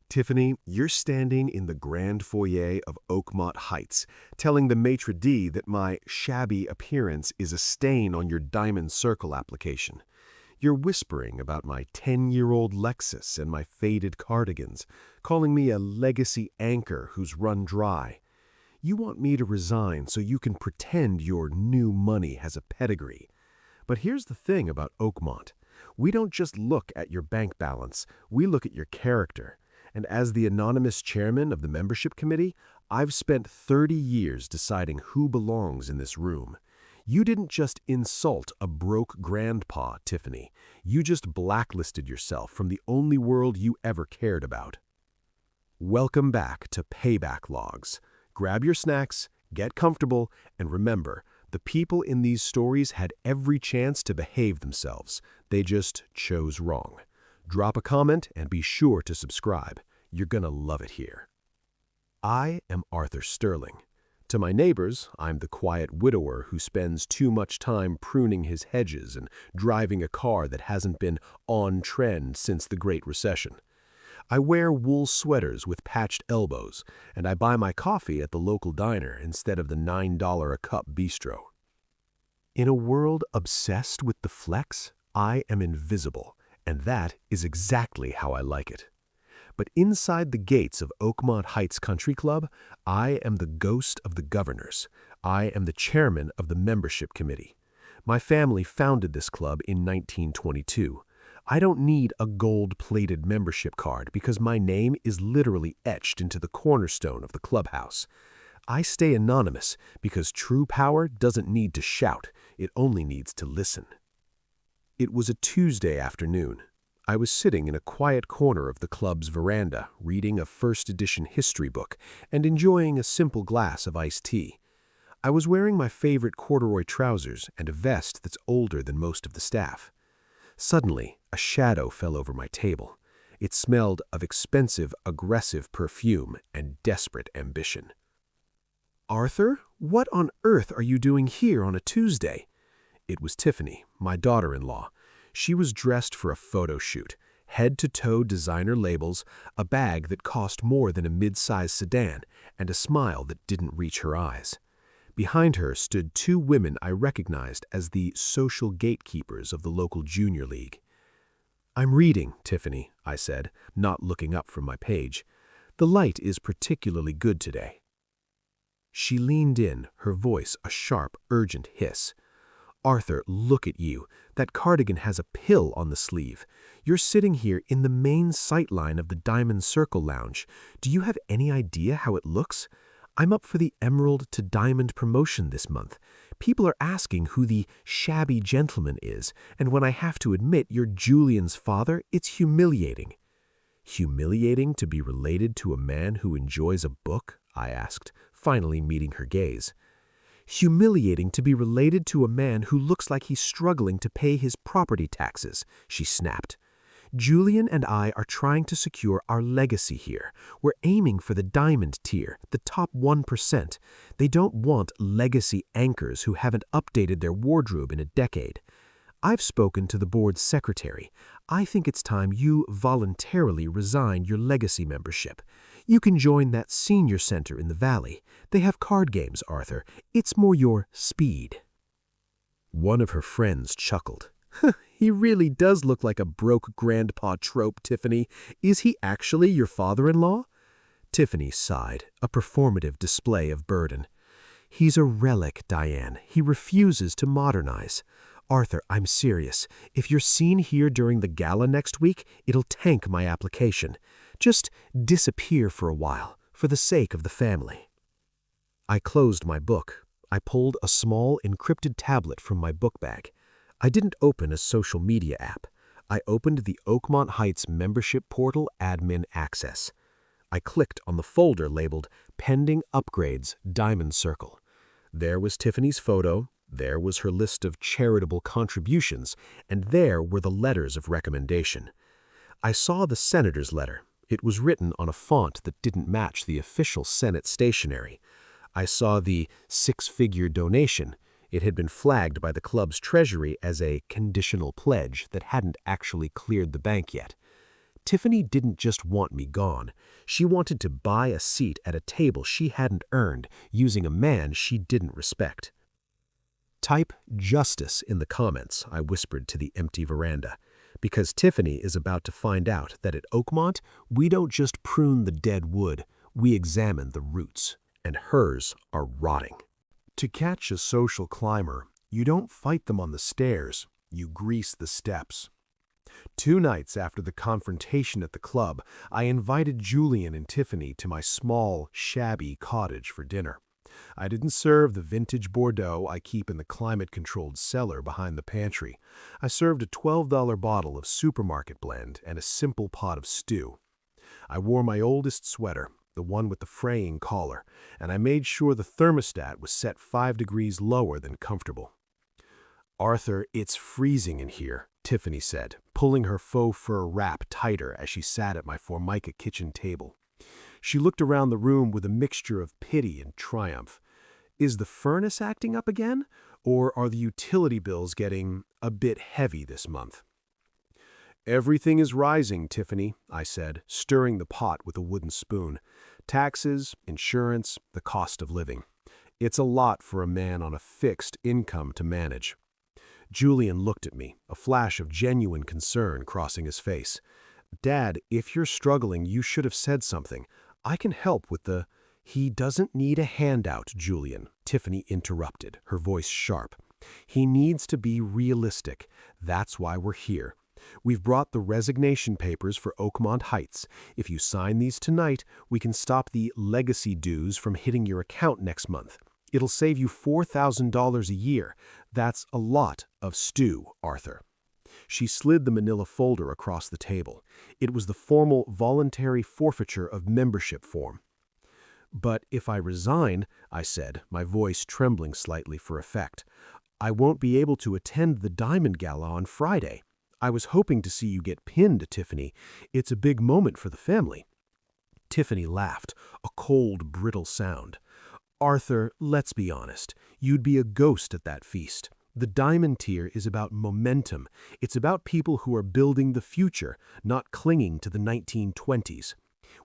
Tiffany, you're standing in the grand foyer of Oakmont Heights, telling the maitre d' that my shabby appearance is a stain on your Diamond Circle application. You're whispering about my 10-year-old Lexus and my faded cardigans, calling me a legacy anchor who's run dry. You want me to resign so you can pretend your new money has a pedigree. But here's the thing about Oakmont. We don't just look at your bank balance, we look at your character. And as the anonymous chairman of the membership committee, I've spent 30 years deciding who belongs in this room. You didn't just insult a broke grandpa, Tiffany. You just blacklisted yourself from the only world you ever cared about. Welcome back to Payback Logs. Grab your snacks, get comfortable, and remember, the people in these stories had every chance to behave themselves. They just chose wrong. Drop a comment and be sure to subscribe. You're gonna love it here. I am Arthur Sterling. To my neighbors, I'm the quiet widower who spends too much time pruning his hedges and driving a car that hasn't been on trend since the Great Recession. I wear wool sweaters with patched elbows, and I buy my coffee at the local diner instead of the $9 a cup bistro. In a world obsessed with the flex, I am invisible, and that is exactly how I like it. But inside the gates of Oakmont Heights Country Club, I am the ghost of the governors. I am the chairman of the membership committee. My family founded this club in 1922. I don't need a gold-plated membership card because my name is literally etched into the cornerstone of the clubhouse. I stay anonymous because true power doesn't need to shout, it only needs to listen. It was a Tuesday afternoon. I was sitting in a quiet corner of the club's veranda, reading a first-edition history book and enjoying a simple glass of iced tea. I was wearing my favorite corduroy trousers and a vest that's older than most of the staff. Suddenly, a shadow fell over my table. It smelled of expensive, aggressive perfume and desperate ambition. "Arthur, what on earth are you doing here on a Tuesday?" It was Tiffany, my daughter-in-law. She was dressed for a photo shoot, head-to-toe designer labels, a bag that cost more than a mid-sized sedan, and a smile that didn't reach her eyes. Behind her stood two women I recognized as the social gatekeepers of the local junior league. "I'm reading, Tiffany," I said, not looking up from my page. "The light is particularly good today." She leaned in, her voice a sharp, urgent hiss. "Arthur, look at you. That cardigan has a pill on the sleeve. You're sitting here in the main sightline of the Diamond Circle Lounge. Do you have any idea how it looks? I'm up for the Emerald to Diamond promotion this month. People are asking who the shabby gentleman is, and when I have to admit you're Julian's father, it's humiliating." "Humiliating to be related to a man who enjoys a book?" I asked, finally meeting her gaze. "Humiliating to be related to a man who looks like he's struggling to pay his property taxes," she snapped. "Julian and I are trying to secure our legacy here. We're aiming for the diamond tier, the top 1%. They don't want legacy anchors who haven't updated their wardrobe in a decade. I've spoken to the board's secretary. I think it's time you voluntarily resign your legacy membership. You can join that senior center in the valley. They have card games, Arthur. It's more your speed." One of her friends chuckled. "He really does look like a broke grandpa trope, Tiffany. Is he actually your father-in-law?" Tiffany sighed, a performative display of burden. "He's a relic, Diane. He refuses to modernize. Arthur, I'm serious. If you're seen here during the gala next week, it'll tank my application. Just disappear for a while, for the sake of the family." I closed my book. I pulled a small encrypted tablet from my book bag. I didn't open a social media app. I opened the Oakmont Heights membership portal admin access. I clicked on the folder labeled Pending Upgrades Diamond Circle. There was Tiffany's photo, there was her list of charitable contributions, and there were the letters of recommendation. I saw the senator's letter. It was written on a font that didn't match the official Senate stationery. I saw the six-figure donation. It had been flagged by the club's treasury as a conditional pledge that hadn't actually cleared the bank yet. Tiffany didn't just want me gone. She wanted to buy a seat at a table she hadn't earned using a man she didn't respect. Type justice in the comments, I whispered to the empty veranda, because Tiffany is about to find out that at Oakmont, we don't just prune the dead wood, we examine the roots, and hers are rotting. To catch a social climber, you don't fight them on the stairs, you grease the steps. 2 nights after the confrontation at the club, I invited Julian and Tiffany to my small, shabby cottage for dinner. I didn't serve the vintage Bordeaux I keep in the climate-controlled cellar behind the pantry. I served a $12 bottle of supermarket blend and a simple pot of stew. I wore my oldest sweater, the one with the fraying collar, and I made sure the thermostat was set 5 degrees lower than comfortable. "Arthur, it's freezing in here," Tiffany said, pulling her faux fur wrap tighter as she sat at my Formica kitchen table. She looked around the room with a mixture of pity and triumph. "Is the furnace acting up again, or are the utility bills getting a bit heavy this month?" "Everything is rising, Tiffany," I said, stirring the pot with a wooden spoon. "Taxes, insurance, the cost of living. It's a lot for a man on a fixed income to manage." Julian looked at me, a flash of genuine concern crossing his face. "Dad, if you're struggling, you should have said something. I can help with the—" "He doesn't need a handout, Julian," Tiffany interrupted, her voice sharp. "He needs to be realistic. That's why we're here. We've brought the resignation papers for Oakmont Heights. If you sign these tonight, we can stop the legacy dues from hitting your account next month. It'll save you $4,000 a year. That's a lot of stew, Arthur." She slid the manila folder across the table. It was the formal voluntary forfeiture of membership form. "But if I resign," I said, my voice trembling slightly for effect, "I won't be able to attend the Diamond Gala on Friday. I was hoping to see you get pinned, Tiffany. It's a big moment for the family." Tiffany laughed, a cold, brittle sound. "Arthur, let's be honest. You'd be a ghost at that feast. The diamond tier is about momentum. It's about people who are building the future, not clinging to the 1920s.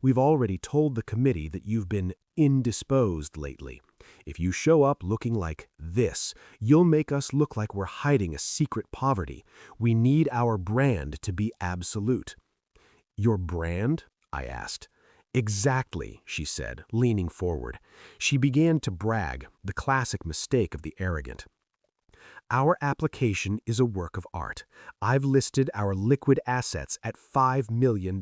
We've already told the committee that you've been indisposed lately. If you show up looking like this, you'll make us look like we're hiding a secret poverty. We need our brand to be absolute." "Your brand?" I asked. "Exactly," she said, leaning forward. She began to brag, the classic mistake of the arrogant. "Our application is a work of art. I've listed our liquid assets at $5 million.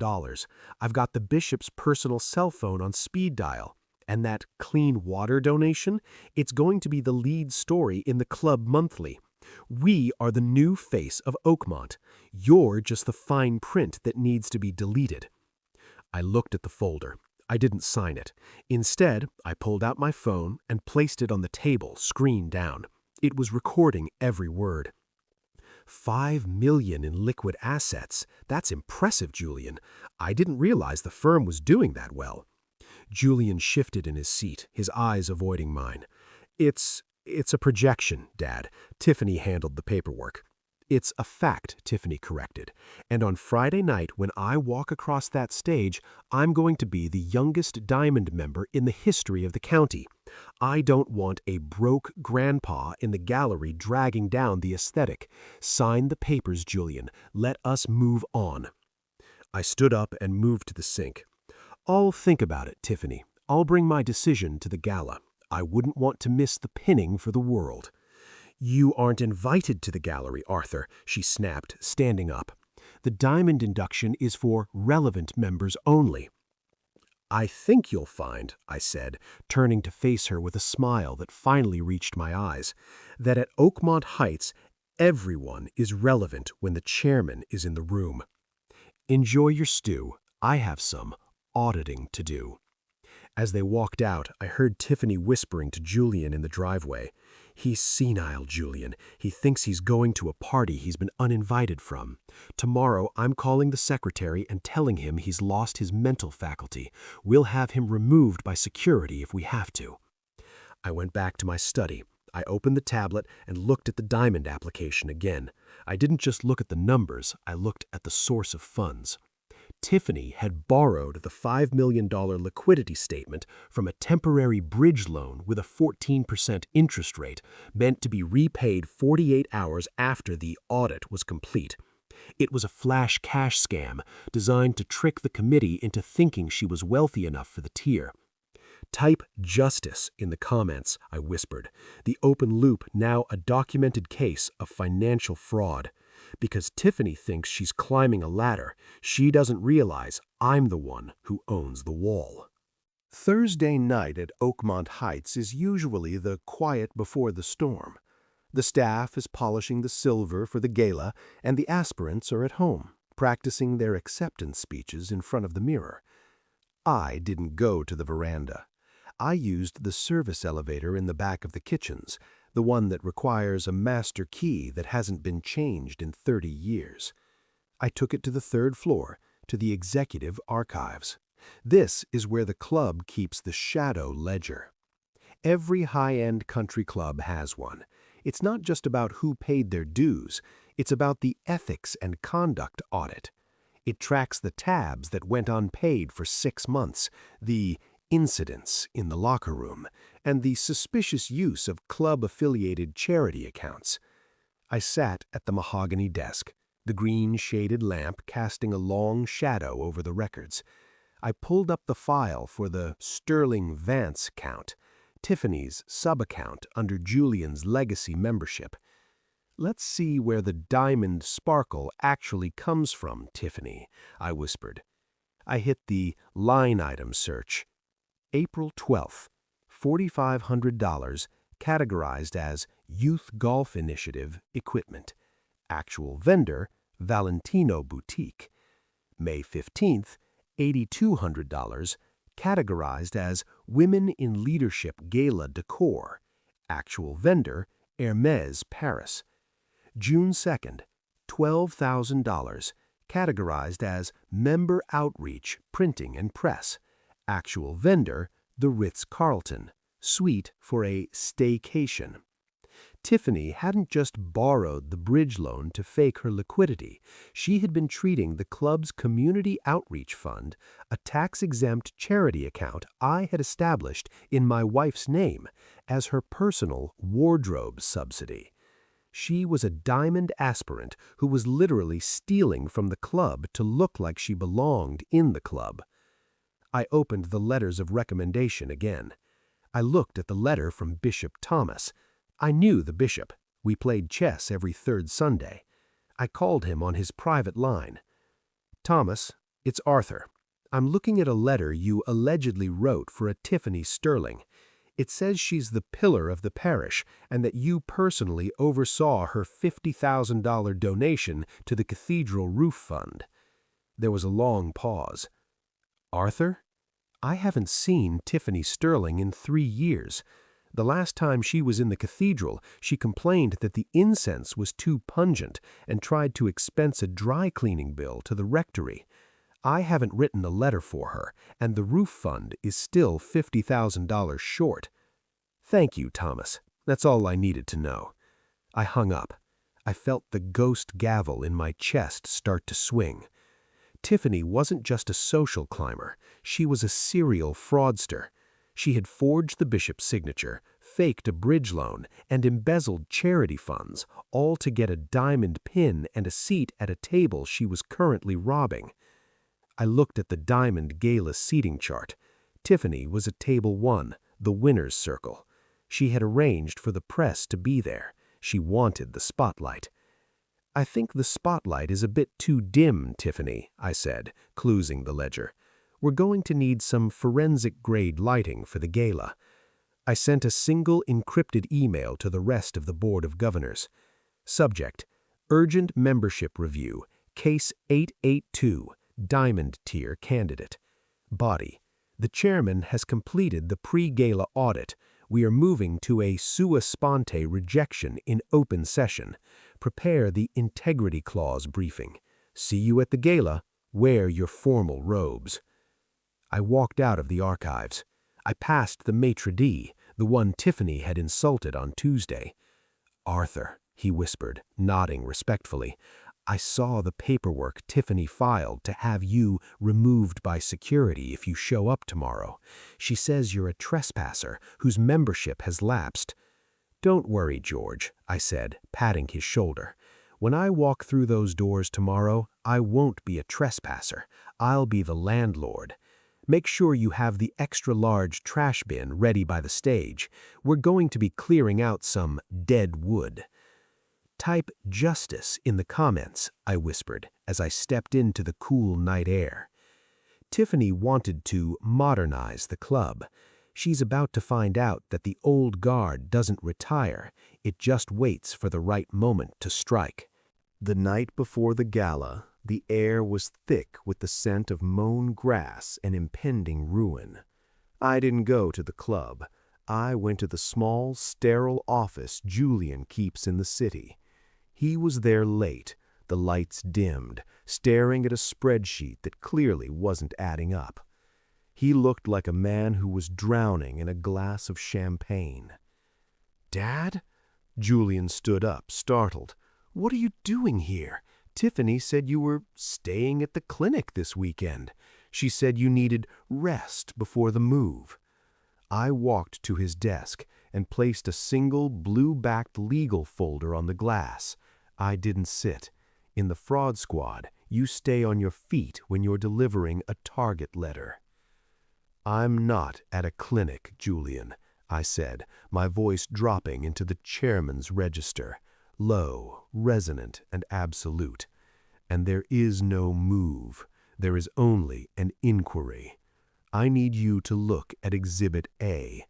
I've got the bishop's personal cell phone on speed dial. And that clean water donation, it's going to be the lead story in the club monthly. We are the new face of Oakmont. You're just the fine print that needs to be deleted." I looked at the folder. I didn't sign it. Instead, I pulled out my phone and placed it on the table, screen down. It was recording every word. $5 million in liquid assets. That's impressive, Julian. I didn't realize the firm was doing that well. Julian shifted in his seat, his eyes avoiding mine. It's a projection, Dad. Tiffany handled the paperwork." "It's a fact," Tiffany corrected. "And on Friday night, when I walk across that stage, I'm going to be the youngest Diamond member in the history of the county. I don't want a broke grandpa in the gallery dragging down the aesthetic. Sign the papers, Julian. Let us move on." I stood up and moved to the sink. "I'll think about it, Tiffany. I'll bring my decision to the gala. I wouldn't want to miss the pinning for the world." "You aren't invited to the gallery, Arthur," she snapped, standing up. "The Diamond induction is for relevant members only." "I think you'll find," I said, turning to face her with a smile that finally reached my eyes, "that at Oakmont Heights, everyone is relevant when the chairman is in the room. Enjoy your stew. I have some auditing to do." As they walked out, I heard Tiffany whispering to Julian in the driveway. "He's senile, Julian. He thinks he's going to a party he's been uninvited from. Tomorrow, I'm calling the secretary and telling him he's lost his mental faculty. We'll have him removed by security if we have to." I went back to my study. I opened the tablet and looked at the Diamond application again. I didn't just look at the numbers, I looked at the source of funds. Tiffany had borrowed the $5 million liquidity statement from a temporary bridge loan with a 14% interest rate, meant to be repaid 48 hours after the audit was complete. It was a flash cash scam designed to trick the committee into thinking she was wealthy enough for the tier. "Type justice in the comments," I whispered. "The open loop now a documented case of financial fraud. Because Tiffany thinks she's climbing a ladder, she doesn't realize I'm the one who owns the wall." Thursday night at Oakmont Heights is usually the quiet before the storm. The staff is polishing the silver for the gala, and the aspirants are at home, practicing their acceptance speeches in front of the mirror. I didn't go to the veranda. I used the service elevator in the back of the kitchens, the one that requires a master key that hasn't been changed in 30 years. I took it to the 3rd floor, to the executive archives. This is where the club keeps the shadow ledger. Every high-end country club has one. It's not just about who paid their dues, it's about the ethics and conduct audit. It tracks the tabs that went unpaid for 6 months, the incidents in the locker room, and the suspicious use of club-affiliated charity accounts. I sat at the mahogany desk, the green shaded lamp casting a long shadow over the records. I pulled up the file for the Sterling Vance count, Tiffany's sub-account under Julian's legacy membership. "Let's see where the diamond sparkle actually comes from, Tiffany," I whispered. I hit the line item search. April 12th, $4,500, categorized as Youth Golf Initiative Equipment. Actual vendor, Valentino Boutique. May 15th, $8,200, categorized as Women in Leadership Gala Decor. Actual vendor, Hermes Paris. June 2nd, $12,000, categorized as Member Outreach Printing and Press. Actual vendor, the Ritz-Carlton, suite for a staycation. Tiffany hadn't just borrowed the bridge loan to fake her liquidity. She had been treating the club's community outreach fund, a tax-exempt charity account I had established in my wife's name, as her personal wardrobe subsidy. She was a diamond aspirant who was literally stealing from the club to look like she belonged in the club. I opened the letters of recommendation again. I looked at the letter from Bishop Thomas. I knew the bishop. We played chess every 3rd Sunday. I called him on his private line. "Thomas, it's Arthur. I'm looking at a letter you allegedly wrote for a Tiffany Sterling. It says she's the pillar of the parish and that you personally oversaw her $50,000 donation to the cathedral roof fund." There was a long pause. "Arthur? I haven't seen Tiffany Sterling in 3 years. The last time she was in the cathedral, she complained that the incense was too pungent and tried to expense a dry cleaning bill to the rectory. I haven't written a letter for her, and the roof fund is still $50,000 short." "Thank you, Thomas. That's all I needed to know." I hung up. I felt the ghost gavel in my chest start to swing. Tiffany wasn't just a social climber. She was a serial fraudster. She had forged the bishop's signature, faked a bridge loan, and embezzled charity funds, all to get a diamond pin and a seat at a table she was currently robbing. I looked at the diamond gala seating chart. Tiffany was at table 1, the winner's circle. She had arranged for the press to be there. She wanted the spotlight. "I think the spotlight is a bit too dim, Tiffany," I said, closing the ledger. "We're going to need some forensic-grade lighting for the gala." I sent a single encrypted email to the rest of the Board of Governors. Subject: Urgent Membership Review, Case 882, Diamond Tier Candidate. Body: The chairman has completed the pre-gala audit. We are moving to a Sua Sponte Rejection in open session. Prepare the Integrity Clause briefing. See you at the gala. Wear your formal robes. I walked out of the archives. I passed the maitre d', the one Tiffany had insulted on Tuesday. "Arthur," he whispered, nodding respectfully, I saw the paperwork Tiffany filed to have you removed by security if you show up tomorrow. She says you're a trespasser whose membership has lapsed." "Don't worry, George," I said, patting his shoulder. "When I walk through those doors tomorrow, I won't be a trespasser. I'll be the landlord. Make sure you have the extra-large trash bin ready by the stage. We're going to be clearing out some dead wood." "Type justice in the comments," I whispered as I stepped into the cool night air. Tiffany wanted to modernize the club. She's about to find out that the old guard doesn't retire, it just waits for the right moment to strike. The night before the gala, the air was thick with the scent of mown grass and impending ruin. I didn't go to the club. I went to the small, sterile office Julian keeps in the city. He was there late, the lights dimmed, staring at a spreadsheet that clearly wasn't adding up. He looked like a man who was drowning in a glass of champagne. "Dad?" Julian stood up, startled. "What are you doing here? Tiffany said you were staying at the clinic this weekend. She said you needed rest before the move." I walked to his desk and placed a single blue-backed legal folder on the glass. I didn't sit. In the fraud squad, you stay on your feet when you're delivering a target letter. "I'm not at a clinic, Julian," I said, my voice dropping into the chairman's register, low, resonant, and absolute. "And there is no move. There is only an inquiry. I need you to look at Exhibit A."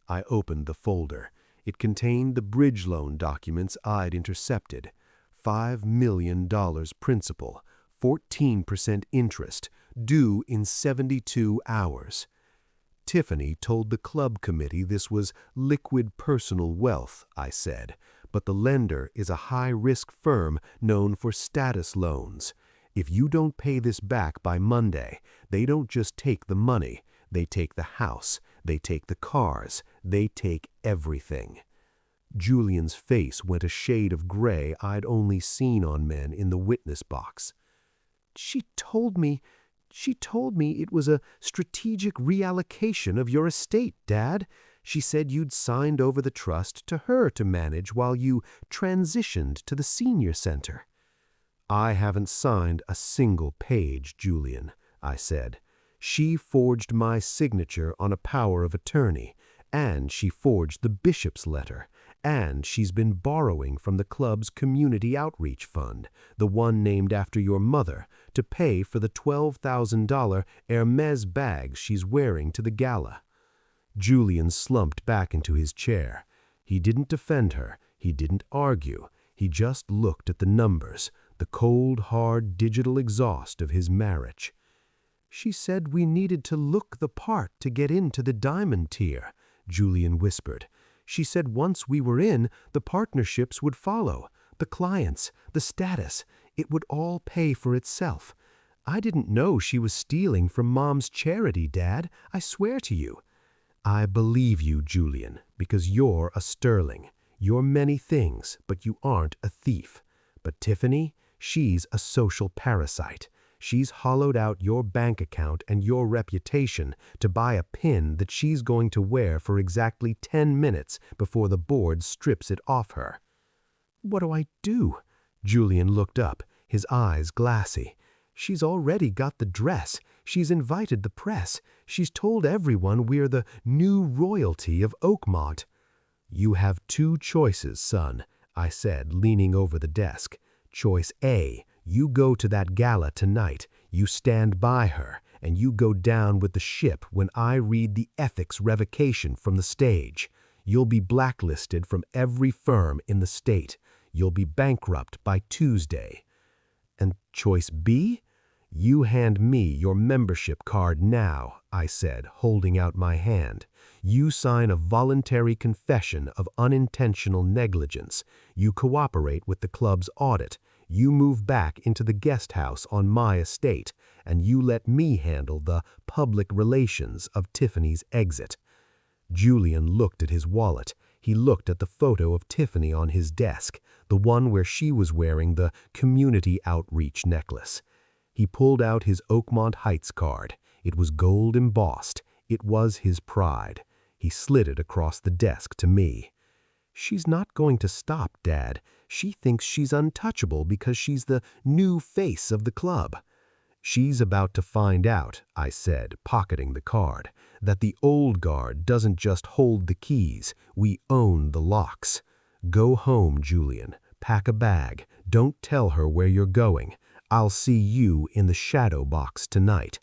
I opened the folder. It contained the bridge loan documents I'd intercepted. $5 million principal, 14% interest, due in 72 hours. Tiffany told the club committee this was liquid personal wealth, I said, but the lender is a high-risk firm known for status loans. If you don't pay this back by Monday, they don't just take the money, they take the house, they take the cars, they take everything. Julian's face went a shade of gray I'd only seen on men in the witness box. She told me it was a strategic reallocation of your estate, Dad. She said you'd signed over the trust to her to manage while you transitioned to the senior center." "I haven't signed a single page, Julian," I said. "She forged my signature on a power of attorney, and she forged the bishop's letter, and she's been borrowing from the club's community outreach fund, the one named after your mother, to pay for the $12,000 Hermes bags she's wearing to the gala." Julian slumped back into his chair. He didn't defend her. He didn't argue. He just looked at the numbers, the cold, hard digital exhaust of his marriage. "She said we needed to look the part to get into the diamond tier," Julian whispered. "She said once we were in, the partnerships would follow, the clients, the status. It would all pay for itself. I didn't know she was stealing from Mom's charity, Dad. I swear to you." "I believe you, Julian, because you're a sterling. You're many things, but you aren't a thief. But Tiffany, she's a social parasite. She's hollowed out your bank account and your reputation to buy a pin that she's going to wear for exactly 10 minutes before the board strips it off her." "What do I do?" Julian looked up, his eyes glassy. "She's already got the dress. She's invited the press. She's told everyone we're the new royalty of Oakmont." "You have two choices, son," I said, leaning over the desk. "Choice A, you go to that gala tonight, you stand by her, and you go down with the ship when I read the ethics revocation from the stage. You'll be blacklisted from every firm in the state. You'll be bankrupt by Tuesday. And choice B? You hand me your membership card now," I said, holding out my hand. "You sign a voluntary confession of unintentional negligence. You cooperate with the club's audit. You move back into the guest house on my estate, and you let me handle the public relations of Tiffany's exit." Julian looked at his wallet. He looked at the photo of Tiffany on his desk, the one where she was wearing the community outreach necklace. He pulled out his Oakmont Heights card. It was gold embossed. It was his pride. He slid it across the desk to me. "She's not going to stop, Dad. She thinks she's untouchable because she's the new face of the club." "She's about to find out," I said, pocketing the card, "that the old guard doesn't just hold the keys. We own the locks. Go home, Julian. Pack a bag. Don't tell her where you're going. I'll see you in the shadow box tonight."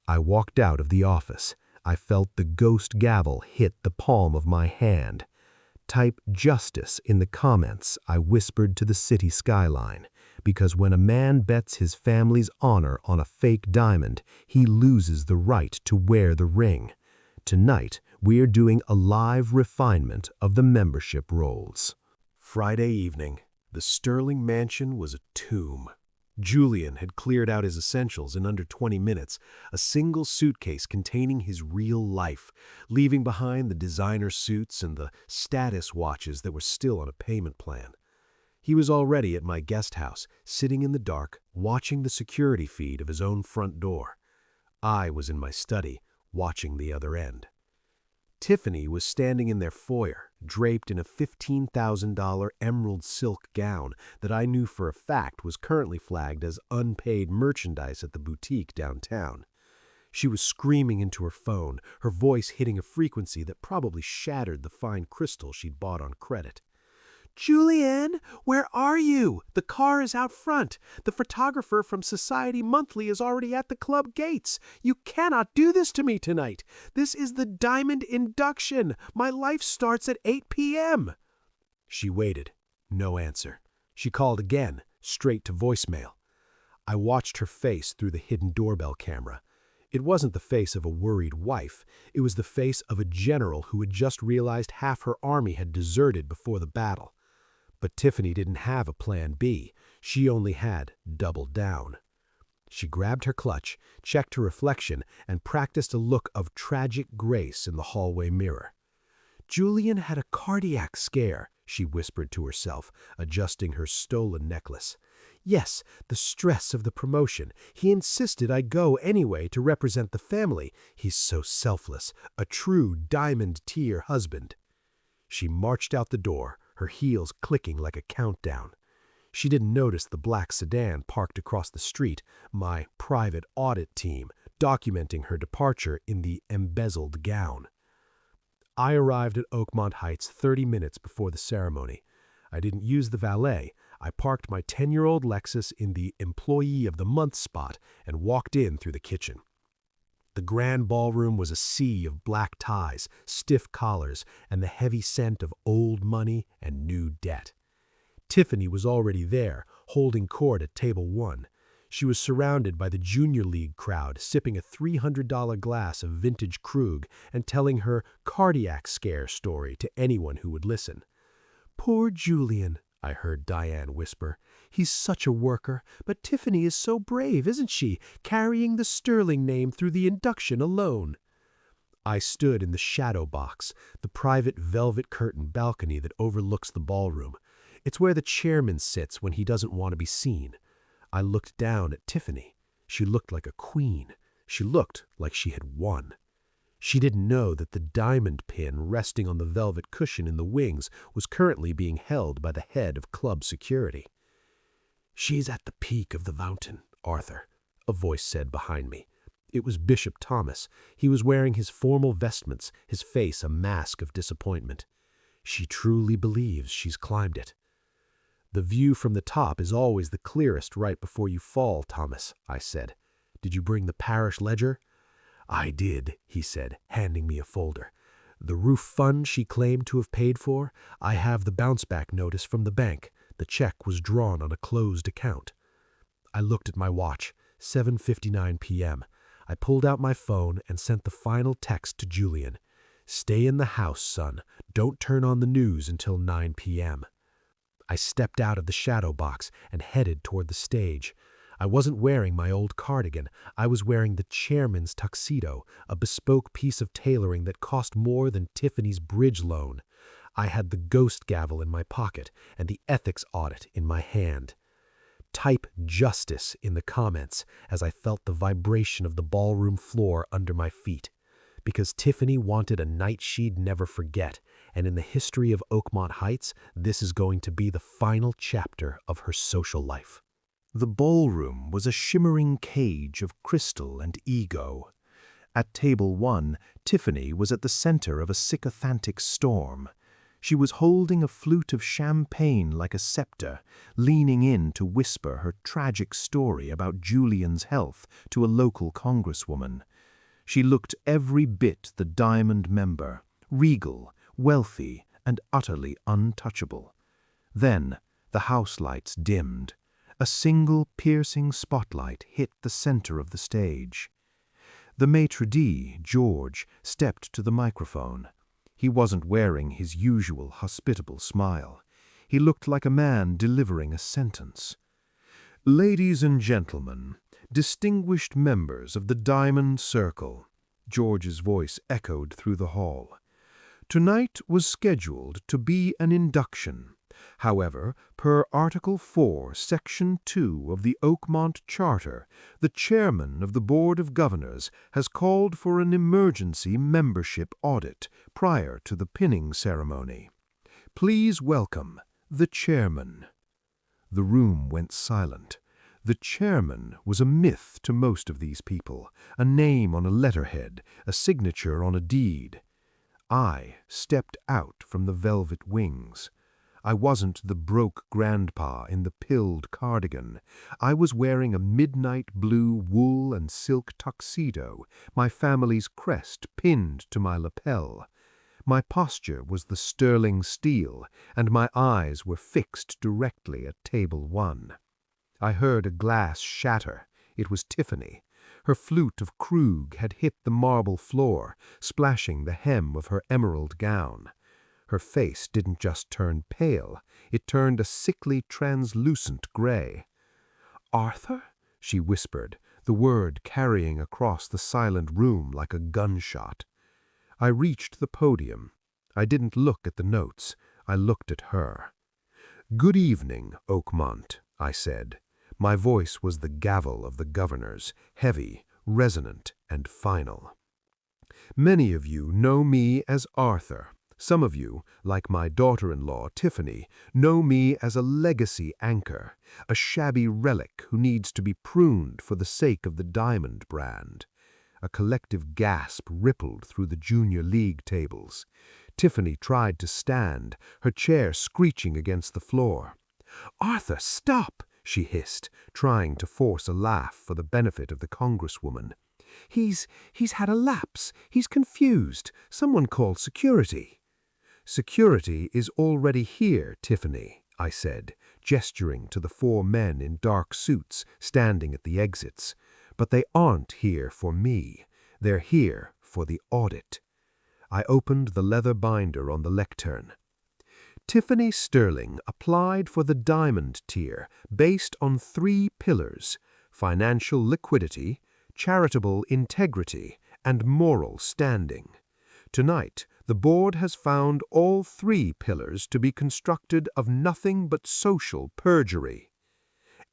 I walked out of the office. I felt the ghost gavel hit the palm of my hand. "Type justice in the comments," I whispered to the city skyline, because when a man bets his family's honor on a fake diamond, he loses the right to wear the ring. Tonight, we're doing a live refinement of the membership rolls. Friday evening, the Sterling mansion was a tomb. Julian had cleared out his essentials in under 20 minutes, a single suitcase containing his real life, leaving behind the designer suits and the status watches that were still on a payment plan. He was already at my guest house, sitting in the dark, watching the security feed of his own front door. I was in my study, watching the other end. Tiffany was standing in their foyer, draped in a $15,000 emerald silk gown that I knew for a fact was currently flagged as unpaid merchandise at the boutique downtown. She was screaming into her phone, her voice hitting a frequency that probably shattered the fine crystal she'd bought on credit. "Julian, where are you? The car is out front. The photographer from Society Monthly is already at the club gates. You cannot do this to me tonight. This is the diamond induction. My life starts at 8 p.m. She waited. No answer. She called again, straight to voicemail. I watched her face through the hidden doorbell camera. It wasn't the face of a worried wife. It was the face of a general who had just realized half her army had deserted before the battle. But Tiffany didn't have a plan B. She only had double down. She grabbed her clutch, checked her reflection, and practiced a look of tragic grace in the hallway mirror. "Julian had a cardiac scare," she whispered to herself, adjusting her stolen necklace. "Yes, the stress of the promotion. He insisted I go anyway to represent the family. He's so selfless, a true diamond-tier husband." She marched out the door, her heels clicking like a countdown. She didn't notice the black sedan parked across the street, my private audit team, documenting her departure in the embezzled gown. I arrived at Oakmont Heights 30 minutes before the ceremony. I didn't use the valet. I parked my 10-year-old Lexus in the Employee of the Month spot and walked in through the kitchen. The grand ballroom was a sea of black ties, stiff collars, and the heavy scent of old money and new debt. Tiffany was already there, holding court at table 1. She was surrounded by the Junior League crowd, sipping a $300 glass of vintage Krug and telling her cardiac scare story to anyone who would listen. "Poor Julian," I heard Diane whisper. "He's such a worker, but Tiffany is so brave, isn't she, carrying the Sterling name through the induction alone?" I stood in the shadow box, the private velvet curtain balcony that overlooks the ballroom. It's where the chairman sits when he doesn't want to be seen. I looked down at Tiffany. She looked like a queen. She looked like she had won. She didn't know that the diamond pin resting on the velvet cushion in the wings was currently being held by the head of club security. "She's at the peak of the mountain, Arthur," a voice said behind me. It was Bishop Thomas. He was wearing his formal vestments, his face a mask of disappointment. "She truly believes she's climbed it." "The view from the top is always the clearest right before you fall, Thomas," I said. "Did you bring the parish ledger?" "I did," he said, handing me a folder. "The roof fund she claimed to have paid for, I have the bounce-back notice from the bank. The check was drawn on a closed account." I looked at my watch, 7:59 p.m. I pulled out my phone and sent the final text to Julian. "Stay in the house, son. Don't turn on the news until 9 p.m. I stepped out of the shadow box and headed toward the stage. I wasn't wearing my old cardigan. I was wearing the chairman's tuxedo, a bespoke piece of tailoring that cost more than Tiffany's bridge loan. I had the ghost gavel in my pocket and the ethics audit in my hand. Type justice in the comments as I felt the vibration of the ballroom floor under my feet. Because Tiffany wanted a night she'd never forget, and in the history of Oakmont Heights, this is going to be the final chapter of her social life. The ballroom was a shimmering cage of crystal and ego. At table 1, Tiffany was at the center of a sycophantic storm. She was holding a flute of champagne like a scepter, leaning in to whisper her tragic story about Julian's health to a local congresswoman. She looked every bit the Diamond member, regal, wealthy, and utterly untouchable. Then the house lights dimmed. A single piercing spotlight hit the center of the stage. The maitre d', George, stepped to the microphone. He wasn't wearing his usual hospitable smile. He looked like a man delivering a sentence. "Ladies and gentlemen, distinguished members of the Diamond Circle," George's voice echoed through the hall. "Tonight was scheduled to be an induction. However, per Article 4, Section 2 of the Oakmont Charter, the Chairman of the Board of Governors has called for an emergency membership audit prior to the pinning ceremony. Please welcome the Chairman." The room went silent. The Chairman was a myth to most of these people, a name on a letterhead, a signature on a deed. I stepped out from the velvet wings. I wasn't the broke grandpa in the pilled cardigan. I was wearing a midnight blue wool and silk tuxedo, my family's crest pinned to my lapel. My posture was the sterling steel, and my eyes were fixed directly at table 1. I heard a glass shatter. It was Tiffany. Her flute of Krug had hit the marble floor, splashing the hem of her emerald gown. Her face didn't just turn pale, it turned a sickly translucent gray. "Arthur?" she whispered, the word carrying across the silent room like a gunshot. I reached the podium. I didn't look at the notes. I looked at her. "Good evening, Oakmont," I said. My voice was the gavel of the governors, heavy, resonant, and final. "Many of you know me as Arthur. Some of you, like my daughter-in-law, Tiffany, know me as a legacy anchor, a shabby relic who needs to be pruned for the sake of the Diamond brand." A collective gasp rippled through the junior league tables. Tiffany tried to stand, her chair screeching against the floor. "Arthur, stop!" she hissed, trying to force a laugh for the benefit of the congresswoman. He's had a lapse. He's confused. Someone call security." "Security is already here, Tiffany," I said, gesturing to the 4 men in dark suits standing at the exits. "But they aren't here for me. They're here for the audit." I opened the leather binder on the lectern. Tiffany Sterling applied for the Diamond tier based on 3 pillars: financial liquidity, charitable integrity, and moral standing. Tonight, the board has found all 3 pillars to be constructed of nothing but social perjury.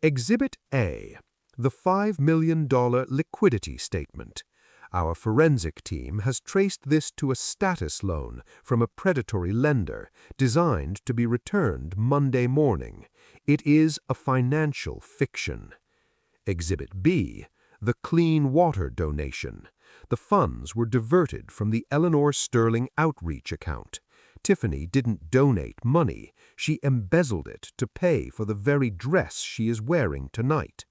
Exhibit A, the $5 million liquidity statement. Our forensic team has traced this to a status loan from a predatory lender designed to be returned Monday morning. It is a financial fiction. Exhibit B, the clean water donation. The funds were diverted from the Eleanor Sterling outreach account. Tiffany didn't donate money. She embezzled it to pay for the very dress she is wearing tonight.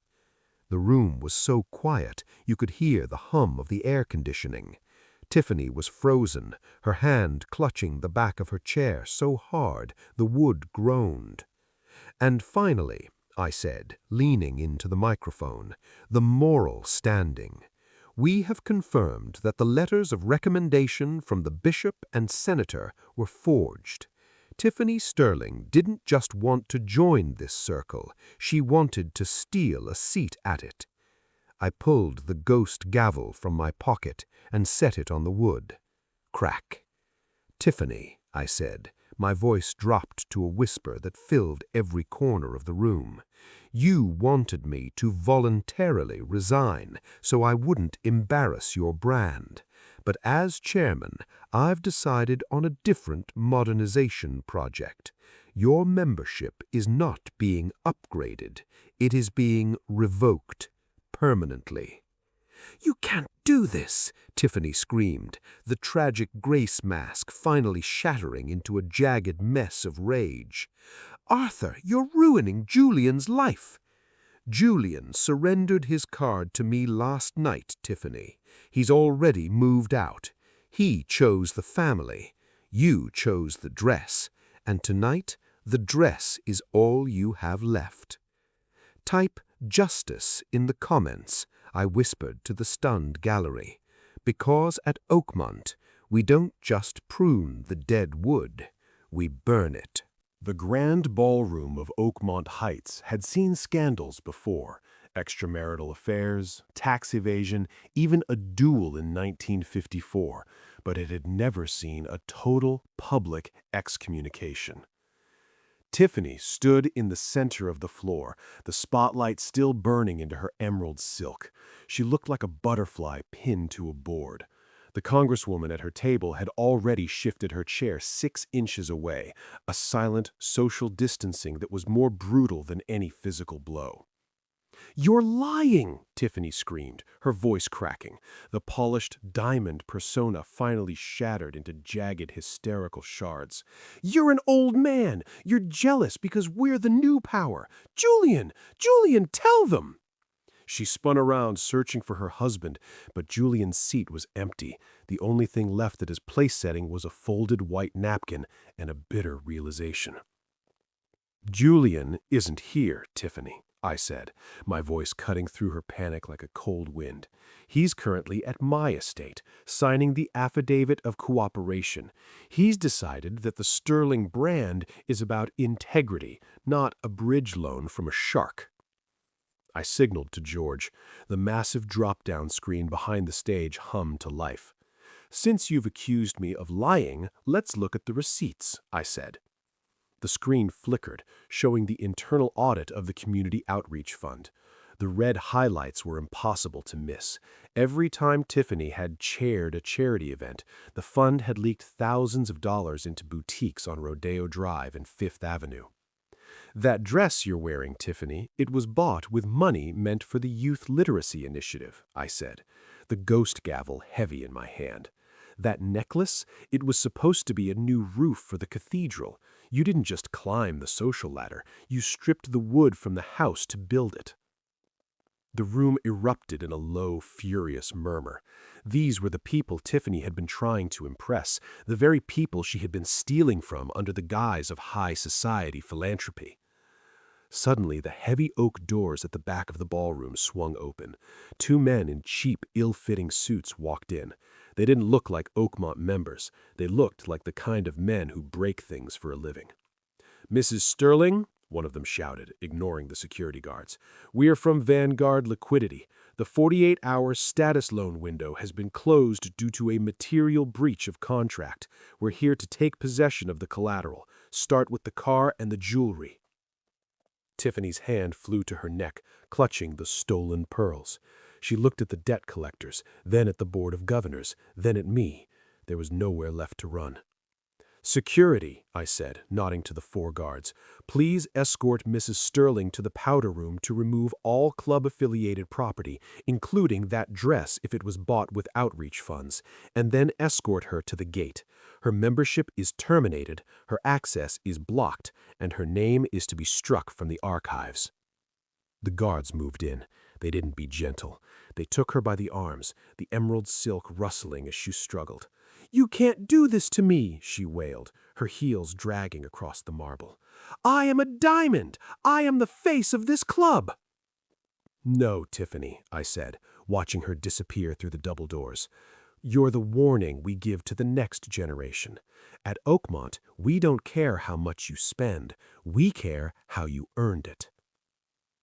The room was so quiet you could hear the hum of the air conditioning. Tiffany was frozen, her hand clutching the back of her chair so hard the wood groaned. "And finally," I said, leaning into the microphone, "the moral standing. We have confirmed that the letters of recommendation from the bishop and senator were forged. Tiffany Sterling didn't just want to join this circle, she wanted to steal a seat at it." I pulled the ghost gavel from my pocket and set it on the wood. Crack. "Tiffany," I said, My voice dropped to a whisper that filled every corner of the room. You wanted me to voluntarily resign so I wouldn't embarrass your brand. But as chairman, I've decided on a different modernization project. Your membership is not being upgraded. It is being revoked permanently. "You can't do this!" Tiffany screamed, the tragic grace mask finally shattering into a jagged mess of rage. "Arthur, you're ruining Julian's life!" "Julian surrendered his card to me last night, Tiffany. He's already moved out. He chose the family. You chose the dress. And tonight, the dress is all you have left." "Type justice in the comments," I whispered to the stunned gallery. "Because at Oakmont, we don't just prune the dead wood, we burn it." The grand ballroom of Oakmont Heights had seen scandals before: extramarital affairs, tax evasion, even a duel in 1954, but it had never seen a total public excommunication. Tiffany stood in the center of the floor, the spotlight still burning into her emerald silk. She looked like a butterfly pinned to a board. The congresswoman at her table had already shifted her chair 6 inches away, a silent social distancing that was more brutal than any physical blow. "You're lying!" Tiffany screamed, her voice cracking. The polished diamond persona finally shattered into jagged, hysterical shards. "You're an old man! You're jealous because we're the new power! Julian! Julian, tell them!" She spun around, searching for her husband, but Julian's seat was empty. The only thing left at his place setting was a folded white napkin and a bitter realization. "Julian isn't here, Tiffany," I said, my voice cutting through her panic like a cold wind. "He's currently at my estate, signing the affidavit of cooperation. He's decided that the Sterling brand is about integrity, not a bridge loan from a shark." I signaled to George. The massive drop-down screen behind the stage hummed to life. "Since you've accused me of lying, let's look at the receipts," I said. The screen flickered, showing the internal audit of the Community Outreach Fund. The red highlights were impossible to miss. Every time Tiffany had chaired a charity event, the fund had leaked thousands of dollars into boutiques on Rodeo Drive and Fifth Avenue. "That dress you're wearing, Tiffany, it was bought with money meant for the Youth Literacy Initiative," I said, the ghost gavel heavy in my hand. "That necklace, it was supposed to be a new roof for the cathedral. You didn't just climb the social ladder, you stripped the wood from the house to build it." The room erupted in a low, furious murmur. These were the people Tiffany had been trying to impress, the very people she had been stealing from under the guise of high society philanthropy. Suddenly, the heavy oak doors at the back of the ballroom swung open. 2 men in cheap, ill-fitting suits walked in. They didn't look like Oakmont members. They looked like the kind of men who break things for a living. "Mrs. Sterling," one of them shouted, ignoring the security guards, "we are from Vanguard Liquidity. The 48-hour status loan window has been closed due to a material breach of contract. We're here to take possession of the collateral. Start with the car and the jewelry." Tiffany's hand flew to her neck, clutching the stolen pearls. She looked at the debt collectors, then at the Board of Governors, then at me. There was nowhere left to run. "Security," I said, nodding to the 4 guards. "Please escort Mrs. Sterling to the powder room to remove all club-affiliated property, including that dress if it was bought with outreach funds, and then escort her to the gate. Her membership is terminated, her access is blocked, and her name is to be struck from the archives." The guards moved in. They didn't be gentle. They took her by the arms, the emerald silk rustling as she struggled. "You can't do this to me," she wailed, her heels dragging across the marble. "I am a diamond! I am the face of this club!" "No, Tiffany," I said, watching her disappear through the double doors. "You're the warning we give to the next generation. At Oakmont, we don't care how much you spend. We care how you earned it."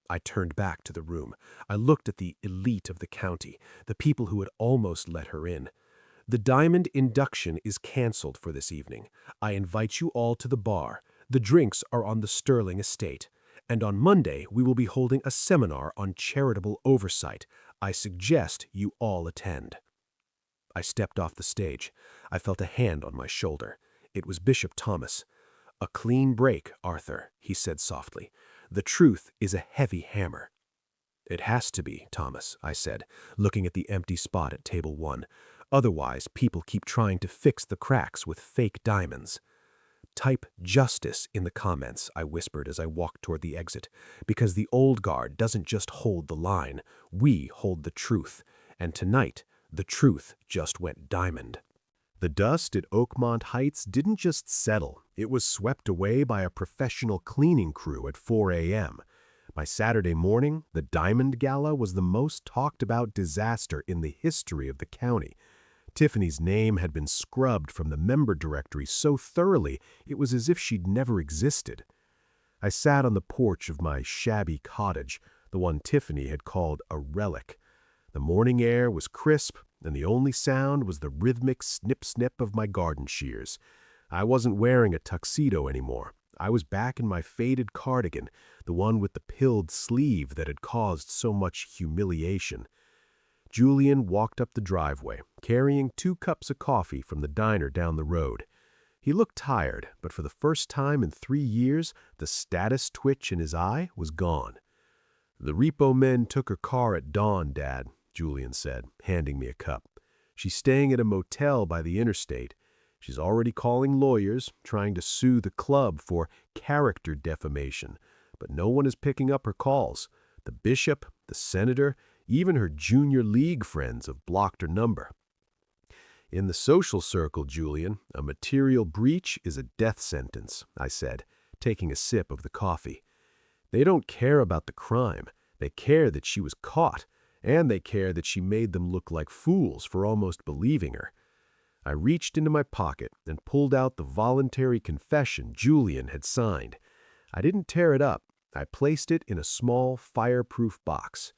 I turned back to the room. I looked at the elite of the county, the people who had almost let her in. The diamond induction is canceled for this evening. I invite you all to the bar. The drinks are on the Sterling estate. And on Monday, we will be holding a seminar on charitable oversight. I suggest you all attend." I stepped off the stage. I felt a hand on my shoulder. It was Bishop Thomas. "A clean break, Arthur," he said softly. "The truth is a heavy hammer." "It has to be, Thomas," I said, looking at the empty spot at table 1. "Otherwise, people keep trying to fix the cracks with fake diamonds." "Type justice in the comments," I whispered as I walked toward the exit, "because the old guard doesn't just hold the line. We hold the truth. And tonight, the truth just went diamond." The dust at Oakmont Heights didn't just settle. It was swept away by a professional cleaning crew at 4 a.m. By Saturday morning, the Diamond Gala was the most talked about disaster in the history of the county. Tiffany's name had been scrubbed from the member directory so thoroughly it was as if she'd never existed. I sat on the porch of my shabby cottage, the one Tiffany had called a relic. The morning air was crisp, and the only sound was the rhythmic snip-snip of my garden shears. I wasn't wearing a tuxedo anymore. I was back in my faded cardigan, the one with the pilled sleeve that had caused so much humiliation. Julian walked up the driveway, carrying 2 cups of coffee from the diner down the road. He looked tired, but for the first time in 3 years, the status twitch in his eye was gone. "The repo men took her car at dawn, Dad," Julian said, handing me a cup. "She's staying at a motel by the interstate. She's already calling lawyers, trying to sue the club for character defamation, but no one is picking up her calls. The bishop, the senator, even her junior league friends have blocked her number." "In the social circle, Julian, a material breach is a death sentence," I said, taking a sip of the coffee. "They don't care about the crime. They care that she was caught, and they care that she made them look like fools for almost believing her." I reached into my pocket and pulled out the voluntary confession Julian had signed. I didn't tear it up. I placed it in a small, fireproof box.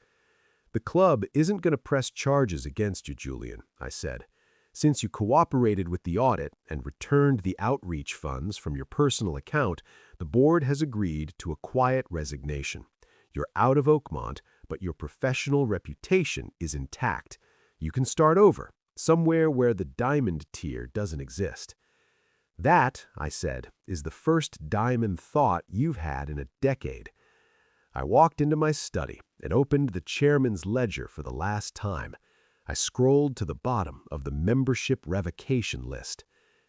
"The club isn't going to press charges against you, Julian," I said. "Since you cooperated with the audit and returned the outreach funds from your personal account, the board has agreed to a quiet resignation. You're out of Oakmont, but your professional reputation is intact. You can start over, somewhere where the diamond tier doesn't exist." "That," I said, "is the first diamond thought you've had in a decade." I walked into my study and opened the chairman's ledger for the last time. I scrolled to the bottom of the membership revocation list.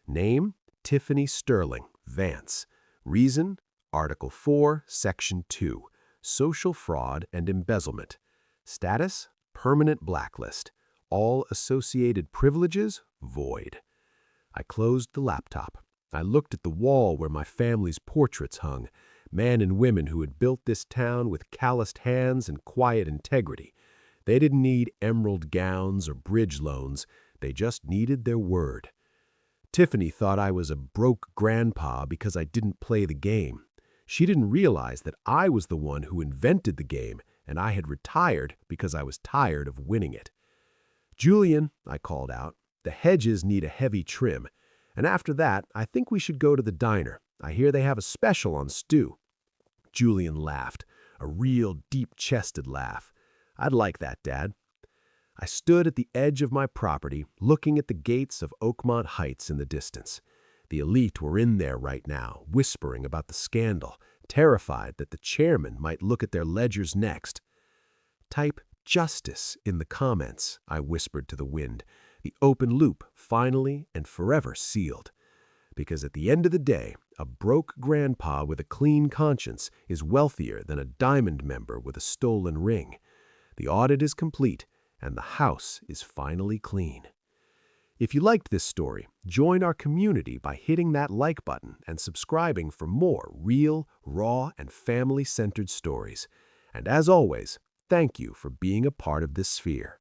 Name, Tiffany Sterling, Vance. Reason, Article 4, Section 2, social fraud and embezzlement. Status, permanent blacklist. All associated privileges, void. I closed the laptop. I looked at the wall where my family's portraits hung, men and women who had built this town with calloused hands and quiet integrity. They didn't need emerald gowns or bridge loans. They just needed their word. Tiffany thought I was a broke grandpa because I didn't play the game. She didn't realize that I was the one who invented the game, and I had retired because I was tired of winning it. "Julian," I called out, "the hedges need a heavy trim. And after that, I think we should go to the diner. I hear they have a special on stew." Julian laughed, a real deep-chested laugh. "I'd like that, Dad." I stood at the edge of my property, looking at the gates of Oakmont Heights in the distance. The elite were in there right now, whispering about the scandal, terrified that the chairman might look at their ledgers next. "Type justice in the comments," I whispered to the wind, the open loop finally and forever sealed. Because at the end of the day, a broke grandpa with a clean conscience is wealthier than a diamond member with a stolen ring. The audit is complete, and the house is finally clean. If you liked this story, join our community by hitting that like button and subscribing for more real, raw, and family-centered stories. And as always, thank you for being a part of this sphere.